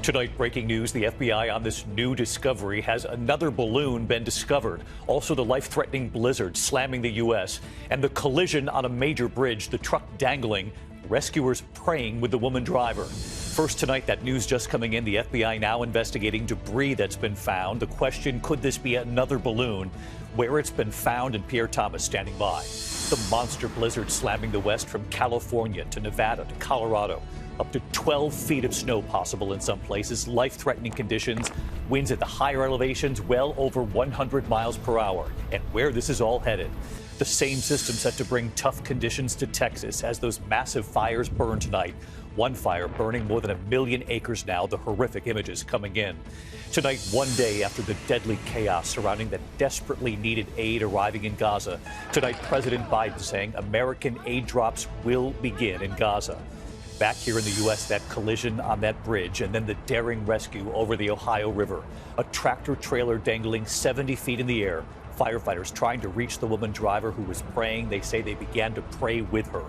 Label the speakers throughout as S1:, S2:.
S1: Tonight, breaking news, the FBI on this new discovery. Has another balloon been discovered? Also, the life-threatening blizzard slamming the U.S. and the collision on a major bridge, the truck dangling, rescuers praying with the woman driver. First tonight, that news just coming in. The FBI now investigating debris that's been found. The question, could this be another balloon? Where it's been found, and Pierre Thomas standing by. The monster blizzard slamming the West from California to Nevada to Colorado. Up to 12 feet of snow possible in some places, life-threatening conditions, winds at the higher elevations well over 100 miles per hour. And where this is all headed. The same system set to bring tough conditions to Texas as those massive fires burn tonight. One fire burning more than 1 million acres now, the horrific images coming in. Tonight, one day after the deadly chaos surrounding the desperately needed aid arriving in Gaza. Tonight, President Biden saying American aid drops will begin in Gaza. Back here in the U.S., that collision on that bridge and then the daring rescue over the Ohio River. A tractor trailer dangling 70 feet in the air. Firefighters trying to reach the woman driver who was praying. They say they began to pray with her.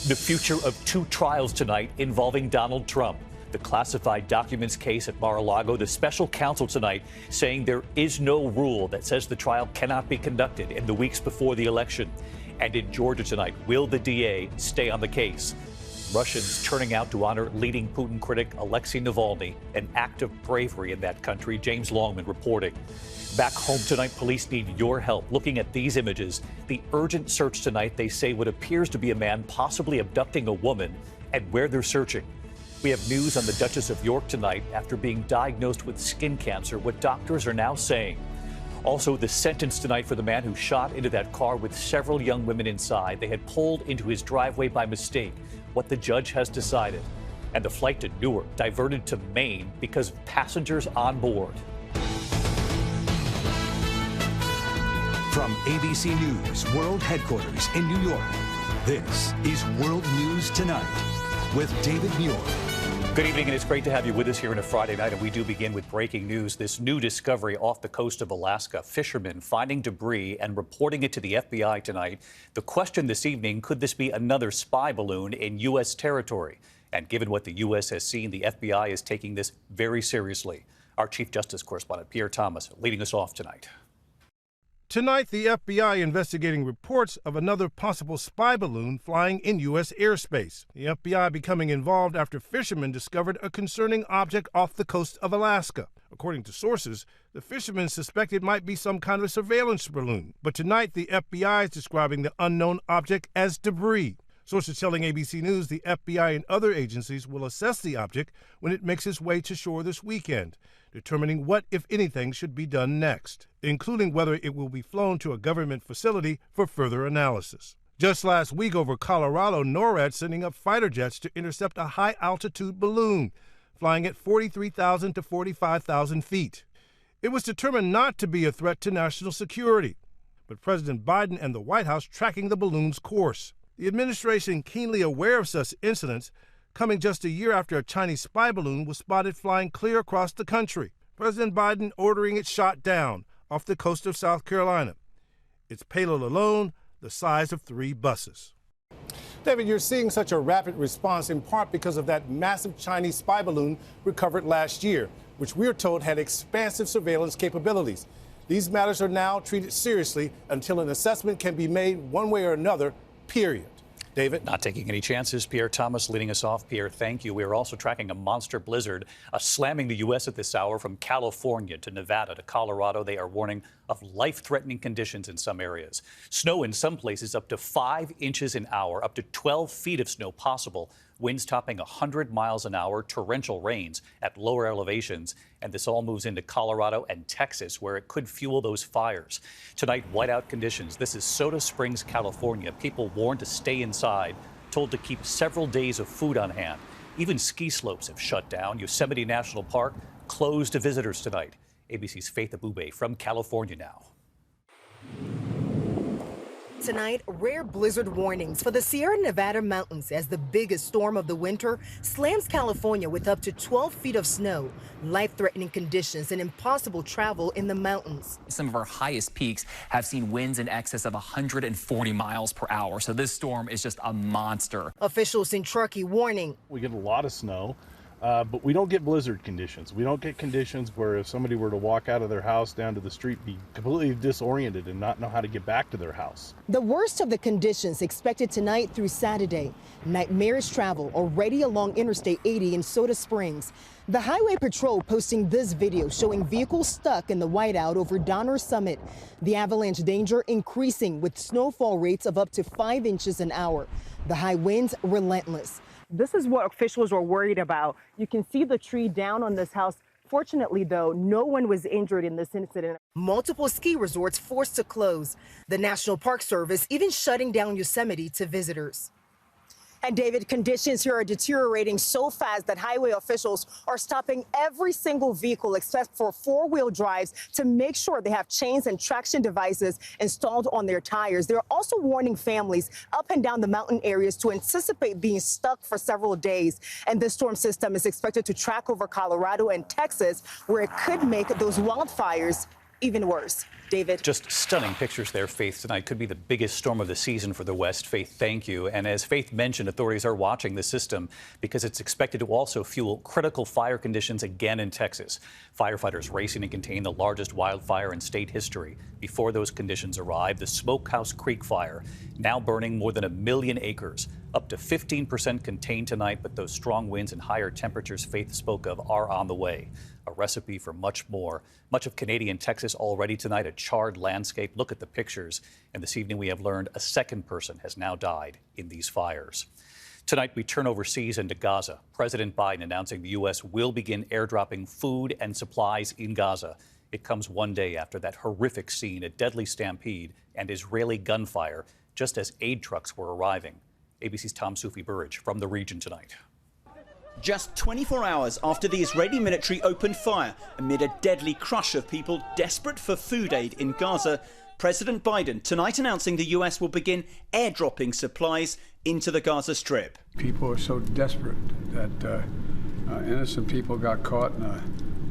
S1: The future of 2 trials tonight involving Donald Trump. The classified documents case at Mar-a-Lago. The special counsel tonight saying there is no rule that says the trial cannot be conducted in the weeks before the election. And in Georgia tonight, will the DA stay on the case? Russians turning out to honor leading Putin critic Alexei Navalny, an act of bravery in that country. James Longman reporting. Back home tonight, police need your help. Looking at these images, the urgent search tonight, they say what appears to be a man possibly abducting a woman, and where they're searching. We have news on the Duchess of York tonight after being diagnosed with skin cancer, what doctors are now saying. Also, the sentence tonight for the man who shot into that car with several young women inside. They had pulled into his driveway by mistake. What the judge has decided. And the flight to Newark diverted to Maine because of passengers on board.
S2: From ABC News World Headquarters in New York, this is World News Tonight with David Muir.
S1: Good evening, and it's great to have you with us here on a Friday night. And we do begin with breaking news. This new discovery off the coast of Alaska. Fishermen finding debris and reporting it to the FBI tonight. The question this evening, could this be another spy balloon in U.S. territory? And given what the U.S. has seen, the FBI is taking this very seriously. Our Chief Justice correspondent, Pierre Thomas, leading us off tonight.
S3: Tonight, the FBI investigating reports of another possible spy balloon flying in U.S. airspace. The FBI becoming involved after fishermen discovered a concerning object off the coast of Alaska. According to sources, the fishermen suspect it might be some kind of surveillance balloon. But tonight, the FBI is describing the unknown object as debris. Sources telling ABC News the FBI and other agencies will assess the object when it makes its way to shore this weekend, determining what, if anything, should be done next, including whether it will be flown to a government facility for further analysis. Just last week over Colorado, NORAD sending up fighter jets to intercept a high-altitude balloon, flying at 43,000 to 45,000 feet. It was determined not to be a threat to national security, but President Biden and the White House tracking the balloon's course. The administration keenly aware of such incidents, coming just a year after a Chinese spy balloon was spotted flying clear across the country. President Biden ordering it shot down off the coast of South Carolina. Its payload alone, the size of 3 buses.
S4: David, you're seeing such a rapid response in part because of that massive Chinese spy balloon recovered last year, which we're told had expansive surveillance capabilities. These matters are now treated seriously until an assessment can be made one way or another, period. David?
S1: Not taking any chances. Pierre Thomas leading us off. Pierre, thank you. We are also tracking a monster blizzard slamming the U.S. at this hour from California to Nevada to Colorado. They are warning of life-threatening conditions in some areas. Snow in some places up to 5 inches an hour, up to 12 feet of snow possible. Winds topping 100 miles an hour, torrential rains at lower elevations. And this all moves into Colorado and Texas, where it could fuel those fires. Tonight, whiteout conditions. This is Soda Springs, California. People warned to stay inside, told to keep several days of food on hand. Even ski slopes have shut down. Yosemite National Park closed to visitors tonight. ABC's Faith Abubey from California now.
S5: Tonight, rare blizzard warnings for the Sierra Nevada mountains as the biggest storm of the winter slams California with up to 12 feet of snow, life-threatening conditions, and impossible travel in the mountains.
S6: Some of our highest peaks have seen winds in excess of 140 miles per hour. So this storm is just a monster.
S5: Officials in Truckee warning.
S7: We get a lot of snow. But we don't get blizzard conditions. We don't get conditions where if somebody were to walk out of their house down to the street, be completely disoriented and not know how to get back to their house.
S5: The worst of the conditions expected tonight through Saturday. Nightmarish travel already along Interstate 80 in Soda Springs. The Highway Patrol posting this video showing vehicles stuck in the whiteout over Donner Summit. The avalanche danger increasing with snowfall rates of up to 5 inches an hour. The high winds relentless. This is what officials are worried about. You can see the tree down on this house. Fortunately, though, no one was injured in this incident. Multiple ski resorts forced to close. The National Park Service even shutting down Yosemite to visitors. And David, conditions here are deteriorating so fast that highway officials are stopping every single vehicle except for four-wheel drives to make sure they have chains and traction devices installed on their tires. They're also warning families up and down the mountain areas to anticipate being stuck for several days. And this storm system is expected to track over Colorado and Texas, where it could make those wildfires even worse. David.
S1: Just stunning pictures there, Faith. Tonight could be the biggest storm of the season for the West. Faith, thank you. And as Faith mentioned, authorities are watching the system because it's expected to also fuel critical fire conditions again in Texas. Firefighters racing to contain the largest wildfire in state history. Before those conditions arrive, the Smokehouse Creek fire, now burning more than 1 million acres. Up to 15% contained tonight, but those strong winds and higher temperatures Faith spoke of are on the way. A recipe for much more. Much of Canadian Texas already tonight, a charred landscape. Look at the pictures. And this evening we have learned a second person has now died in these fires. Tonight we turn overseas into Gaza. President Biden announcing the U.S. will begin airdropping food and supplies in Gaza. It comes one day after that horrific scene, a deadly stampede and Israeli gunfire, just as aid trucks were arriving. ABC's Soufi Burridge from the region tonight.
S8: Just 24 hours after the Israeli military opened fire amid a deadly crush of people desperate for food aid in Gaza, President Biden tonight announcing the US will begin airdropping supplies into the Gaza Strip.
S9: People are so desperate that innocent people got caught in a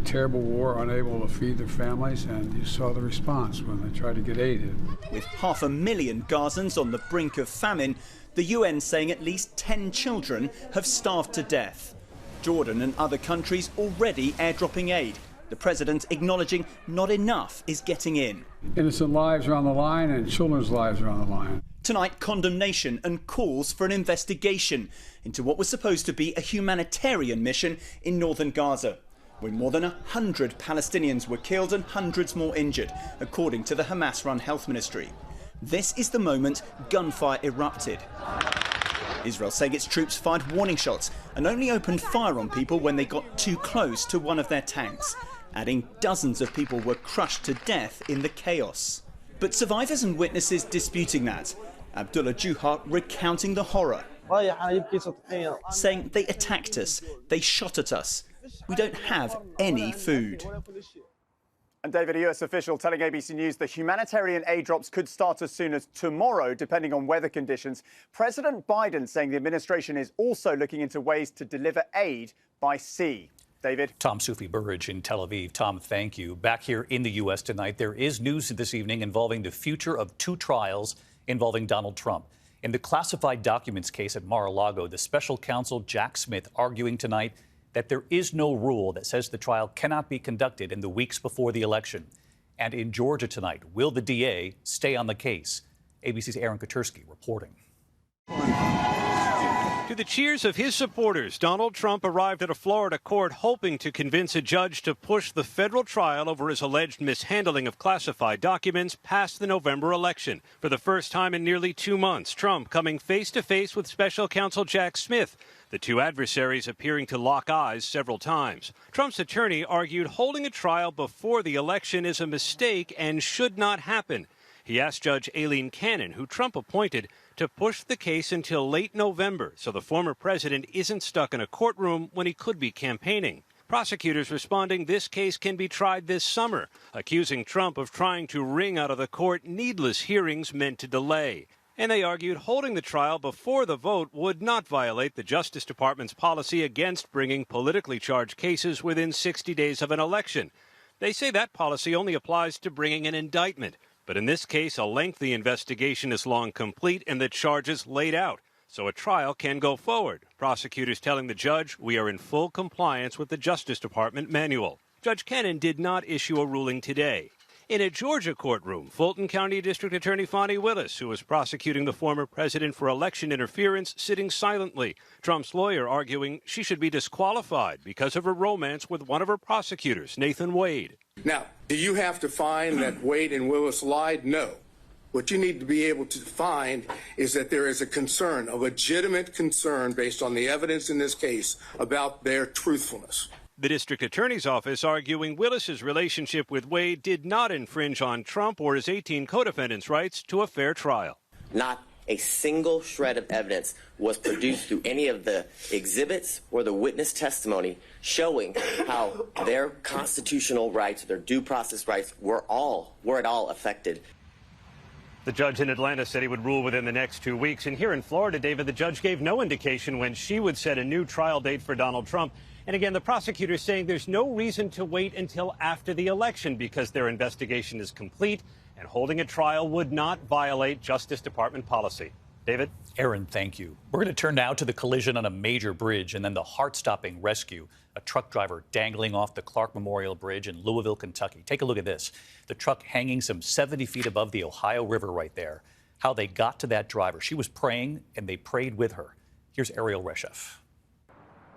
S9: terrible war, unable to feed their families, and you saw the response when they tried to get aid in.
S8: With 500,000 Gazans on the brink of famine, the UN saying at least 10 children have starved to death. Jordan and other countries already airdropping aid. The president acknowledging not enough is getting in.
S9: Innocent lives are on the line and children's lives are on the line.
S8: Tonight, condemnation and calls for an investigation into what was supposed to be a humanitarian mission in northern Gaza, where more than 100 Palestinians were killed and hundreds more injured, according to the Hamas-run health ministry. This is the moment gunfire erupted. Israel saying its troops fired warning shots and only opened fire on people when they got too close to one of their tanks, adding dozens of people were crushed to death in the chaos. But survivors and witnesses disputing that. Abdullah Juha recounting the horror, saying they attacked us, they shot at us. We don't have any food.
S10: And David, a US official telling ABC News the humanitarian aid drops could start as soon as tomorrow, depending on weather conditions. President Biden saying the administration is also looking into ways to deliver aid by sea. David.
S1: Soufi Burridge in Tel Aviv. Tom, thank you. Back here in the U.S. tonight, there is news this evening involving the future of 2 trials involving Donald Trump. In the classified documents case at Mar-a-Lago, the special counsel Jack Smith arguing tonight that there is no rule that says the trial cannot be conducted in the weeks before the election. And in Georgia tonight, will the DA stay on the case? ABC's Aaron Katersky reporting.
S11: To the cheers of his supporters, Donald Trump arrived at a Florida court hoping to convince a judge to push the federal trial over his alleged mishandling of classified documents past the November election. For the first time in nearly 2 months, Trump coming face-to-face with special counsel Jack Smith, the 2 adversaries appearing to lock eyes several times. Trump's attorney argued holding a trial before the election is a mistake and should not happen. He asked Judge Aileen Cannon, who Trump appointed, to push the case until late November so the former president isn't stuck in a courtroom when he could be campaigning. Prosecutors responding this case can be tried this summer, accusing Trump of trying to wring out of the court needless hearings meant to delay. And they argued holding the trial before the vote would not violate the Justice Department's policy against bringing politically charged cases within 60 days of an election. They say that policy only applies to bringing an indictment. But in this case, a lengthy investigation is long complete and the charges laid out. so a trial can go forward. Prosecutors telling the judge, we are in full compliance with the Justice Department manual. Judge Kennan did not issue a ruling today. In a Georgia courtroom, Fulton County District Attorney Fonnie Willis, who was prosecuting the former president for election interference, sitting silently. Trump's lawyer arguing she should be disqualified because of her romance with one of her prosecutors, Nathan Wade.
S12: Now, do you have to find that Wade and Willis lied? No. What you need to be able to find is that there is a concern, a legitimate concern based on the evidence in this case about their truthfulness.
S11: The district attorney's office arguing Willis's relationship with Wade did not infringe on Trump or his 18 co-defendants' rights to a fair trial.
S13: Not a single shred of evidence was produced through any of the exhibits or the witness testimony showing how their constitutional rights, their due process rights were at all affected.
S11: The judge in Atlanta said he would rule within the next 2 weeks. And here in Florida, David, the judge gave no indication when she would set a new trial date for Donald Trump. And again, the prosecutor saying there's no reason to wait until after the election because their investigation is complete and holding a trial would not violate Justice Department policy. David?
S1: Aaron, thank you. We're going to turn now to the collision on a major bridge and then the heart-stopping rescue. A truck driver dangling off the Clark Memorial Bridge in Louisville, Kentucky. Take a look at this. The truck hanging some 70 feet above the Ohio River right there. How they got to that driver. She was praying and they prayed with her. Here's Erielle Reshef.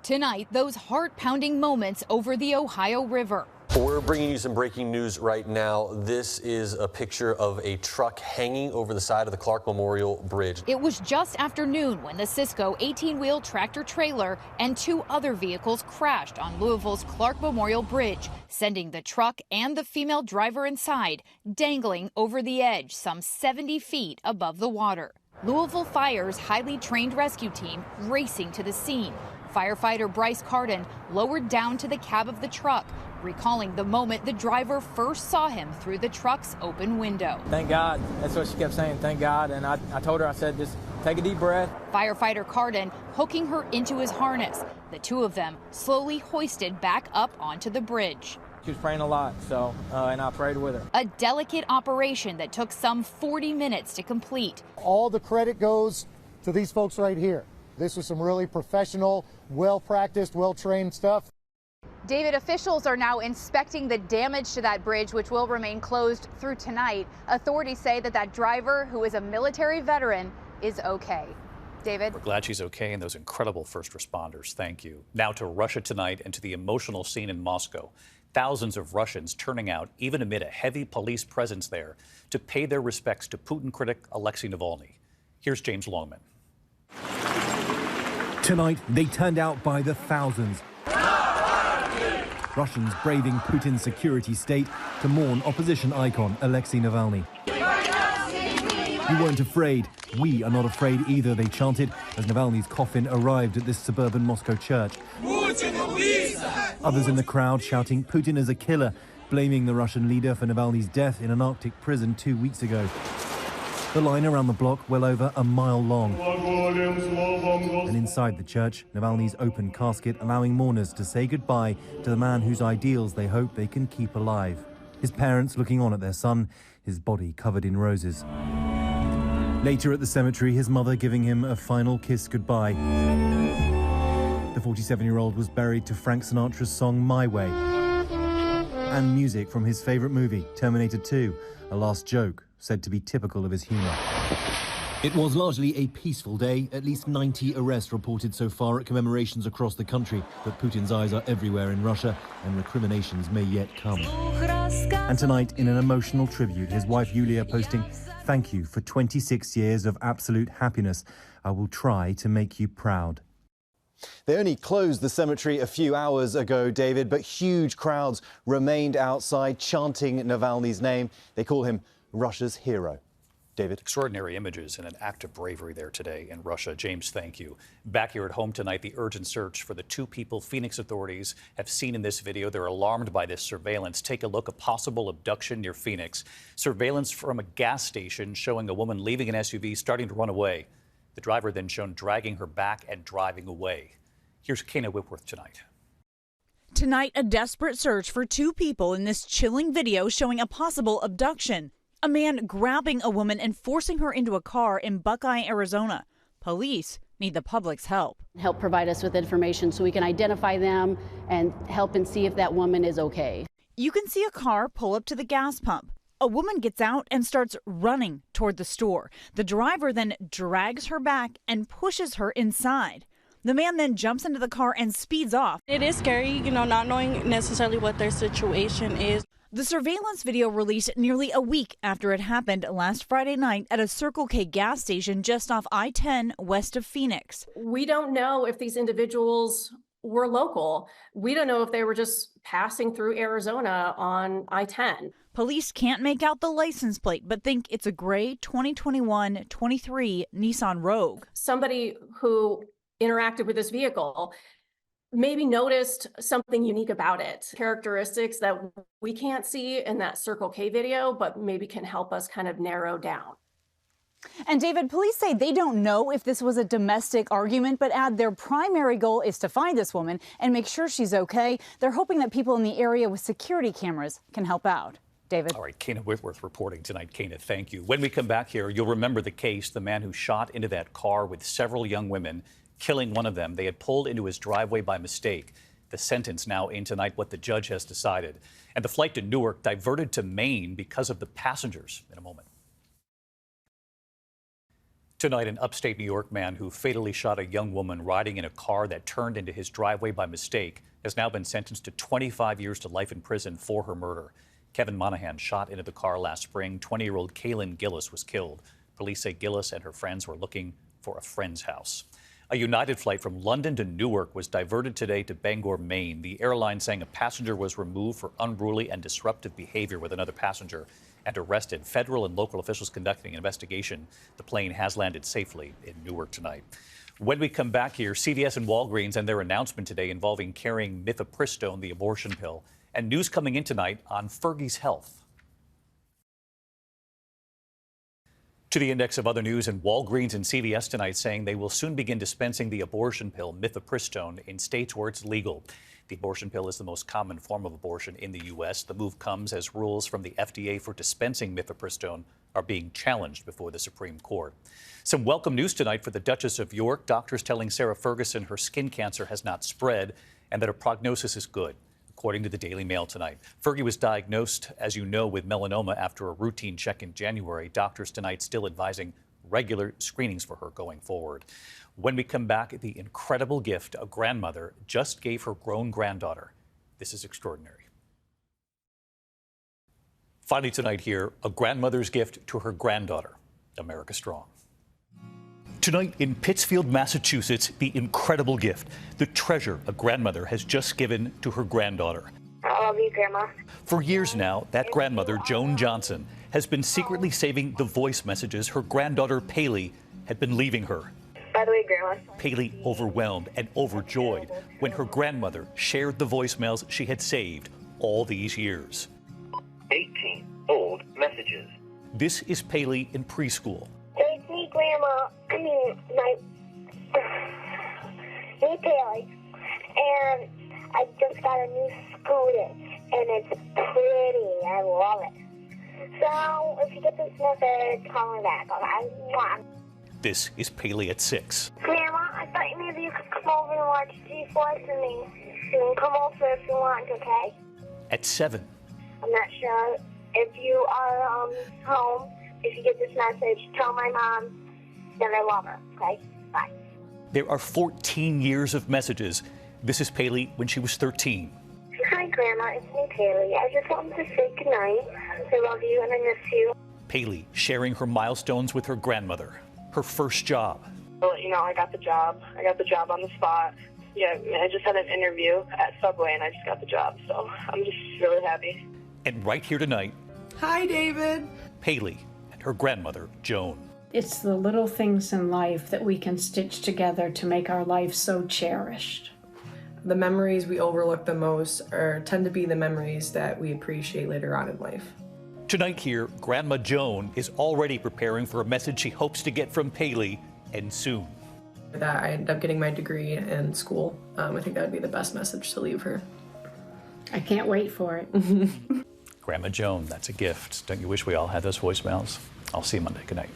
S14: Tonight, those heart-pounding moments over the Ohio River.
S15: We're bringing you some breaking news right now. This is a picture of a truck hanging over the side of the Clark Memorial Bridge.
S14: It was just after noon when the Cisco 18-wheel tractor trailer and two other vehicles crashed on Louisville's Clark Memorial Bridge, sending the truck and the female driver inside dangling over the edge some 70 feet above the water. Louisville Fire's highly trained rescue team racing to the scene. Firefighter Bryce Carden lowered down to the cab of the truck, recalling the moment the driver first saw him through the truck's open window.
S16: Thank God. That's what she kept saying, thank God. And I told her, I said, just take a deep breath.
S14: Firefighter Carden hooking her into his harness. The two of them slowly hoisted back up onto the bridge.
S16: She was praying a lot, so, and I prayed with her.
S14: A delicate operation that took some 40 minutes to complete.
S17: All the credit goes to these folks right here. This was some really professional, well-practiced, well-trained stuff.
S14: David, officials are now inspecting the damage to that bridge, which will remain closed through tonight. Authorities say that driver, who is a military veteran, is okay. David?
S1: We're glad she's okay, and those incredible first responders. Thank you. Now to Russia tonight and to the emotional scene in Moscow. Thousands of Russians turning out, even amid a heavy police presence there, to pay their respects to Putin critic Alexei Navalny. Here's James Longman.
S18: Tonight, they turned out by the thousands. Russians braving Putin's security state to mourn opposition icon Alexei Navalny. You weren't afraid. We are not afraid either, they chanted as Navalny's coffin arrived at this suburban Moscow church. Others in the crowd shouting Putin is a killer, blaming the Russian leader for Navalny's death in an Arctic prison 2 weeks ago. The line around the block well over a mile long. And inside the church, Navalny's open casket allowing mourners to say goodbye to the man whose ideals they hope they can keep alive. His parents looking on at their son, his body covered in roses. Later at the cemetery, his mother giving him a final kiss goodbye. The 47-year-old was buried to Frank Sinatra's song My Way. And music from his favorite movie, Terminator 2, a last joke said to be typical of his humor. It was largely a peaceful day. At least 90 arrests reported so far at commemorations across the country. But Putin's eyes are everywhere in Russia, and recriminations may yet come. And tonight, in an emotional tribute, his wife Yulia posting, "Thank you for 26 years of absolute happiness. I will try to make you proud."
S19: They only closed the cemetery a few hours ago, David, but huge crowds remained outside chanting Navalny's name. They call him Russia's hero. David?
S1: Extraordinary images and an act of bravery there today in Russia. James, thank you. Back here at home tonight, the urgent search for the two people Phoenix authorities have seen in this video. They're alarmed by this surveillance. Take a look, a possible abduction near Phoenix. Surveillance from a gas station showing a woman leaving an SUV, starting to run away. The driver then shown dragging her back and driving away. Here's Kana Whitworth tonight.
S20: Tonight, a desperate search for two people in this chilling video showing a possible abduction. A man grabbing a woman and forcing her into a car in Buckeye, Arizona. Police need the public's help.
S21: Help provide us with information so we can identify them and help and see if that woman is okay.
S20: You can see a car pull up to the gas pump. A woman gets out and starts running toward the store. The driver then drags her back and pushes her inside. The man then jumps into the car and speeds off.
S22: It is scary, not knowing necessarily what their situation is.
S20: The surveillance video released nearly a week after it happened last Friday night at a Circle K gas station just off I-10 west of Phoenix.
S23: We don't know if these individuals were local. We don't know if they were just passing through Arizona on I-10.
S20: Police can't make out the license plate, but think it's a gray 2021-23 Nissan Rogue.
S23: Somebody who interacted with this vehicle maybe noticed something unique about it, characteristics that we can't see in that Circle K video, but maybe can help us kind of narrow down.
S24: And David, police say they don't know if this was a domestic argument, but add their primary goal is to find this woman and make sure she's okay. They're hoping that people in the area with security cameras can help out. David.
S1: All right, Kana Whitworth reporting tonight. Kana, thank you. When we come back here, you'll remember the case, the man who shot into that car with several young women, killing one of them. They had pulled into his driveway by mistake. The sentence now in tonight, what the judge has decided. And the flight to Newark diverted to Maine because of the passengers. In a moment. Tonight, an upstate New York man who fatally shot a young woman riding in a car that turned into his driveway by mistake has now been sentenced to 25 years to life in prison for her murder. Kevin Monahan shot into the car last spring. 20-year-old Kaylin Gillis was killed. Police say Gillis and her friends were looking for a friend's house. A United flight from London to Newark was diverted today to Bangor, Maine. The airline saying a passenger was removed for unruly and disruptive behavior with another passenger and arrested. Federal and local officials conducting an investigation. The plane has landed safely in Newark tonight. When we come back here, CVS and Walgreens and their announcement today involving carrying mifepristone, the abortion pill, and news coming in tonight on Fergie's health. To the index of other news, and Walgreens and CVS tonight saying they will soon begin dispensing the abortion pill mifepristone in states where it's legal. The abortion pill is the most common form of abortion in the U.S. The move comes as rules from the FDA for dispensing mifepristone are being challenged before the Supreme Court. Some welcome news tonight for the Duchess of York. Doctors telling Sarah Ferguson her skin cancer has not spread and that her prognosis is good, according to the Daily Mail tonight. Fergie was diagnosed, as you know, with melanoma after a routine check in January. Doctors tonight still advising regular screenings for her going forward. When we come back, the incredible gift a grandmother just gave her grown granddaughter. This is extraordinary. Finally tonight here, a grandmother's gift to her granddaughter. America Strong. Tonight in Pittsfield, Massachusetts, the incredible gift, the treasure a grandmother has just given to her granddaughter.
S25: I love you, Grandma.
S1: For years now, that grandmother, Joan Johnson, has been secretly saving the voice messages her granddaughter, Paley, had been leaving her.
S25: By the way, Grandma.
S1: Paley overwhelmed and overjoyed when her grandmother shared the voicemails she had saved all these years.
S26: 18 old messages.
S1: This is Paley in preschool.
S25: It's me, Grandma. Hey, Paley. And I just got a new scooter, and it's pretty. I love it. So, if you get this message, call me back, okay?
S1: This is Paley at 6.
S25: Grandma, I thought maybe you could come over and watch G-Force with me. You can come over if you want, okay?
S1: At 7.
S25: I'm not sure if you are home. If you get this message, tell my mom that I love her, okay? Bye.
S1: There are 14 years of messages. This is Paley when she was 13.
S25: Hi, Grandma. It's me, Paley. I just wanted to say goodnight. I love you and I miss you.
S1: Paley sharing her milestones with her grandmother. Her first job.
S27: Well, you know, I got the job. I got the job on the spot. Yeah, I just had an interview at Subway and I just got the job. So I'm just really happy.
S1: And right here tonight.
S28: Hi, David.
S1: Paley and her grandmother, Joan.
S28: It's the little things in life that we can stitch together to make our life so cherished.
S29: The memories we overlook the most tend to be the memories that we appreciate later on in life.
S1: Tonight here, Grandma Joan is already preparing for a message she hopes to get from Paley, and soon.
S29: That I end up getting my degree in school. I think that would be the best message to leave her.
S28: I can't wait for it.
S1: Grandma Joan, that's a gift. Don't you wish we all had those voicemails? I'll see you Monday. Good night.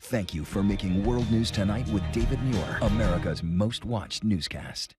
S2: Thank you for making World News Tonight with David Muir, America's most watched newscast.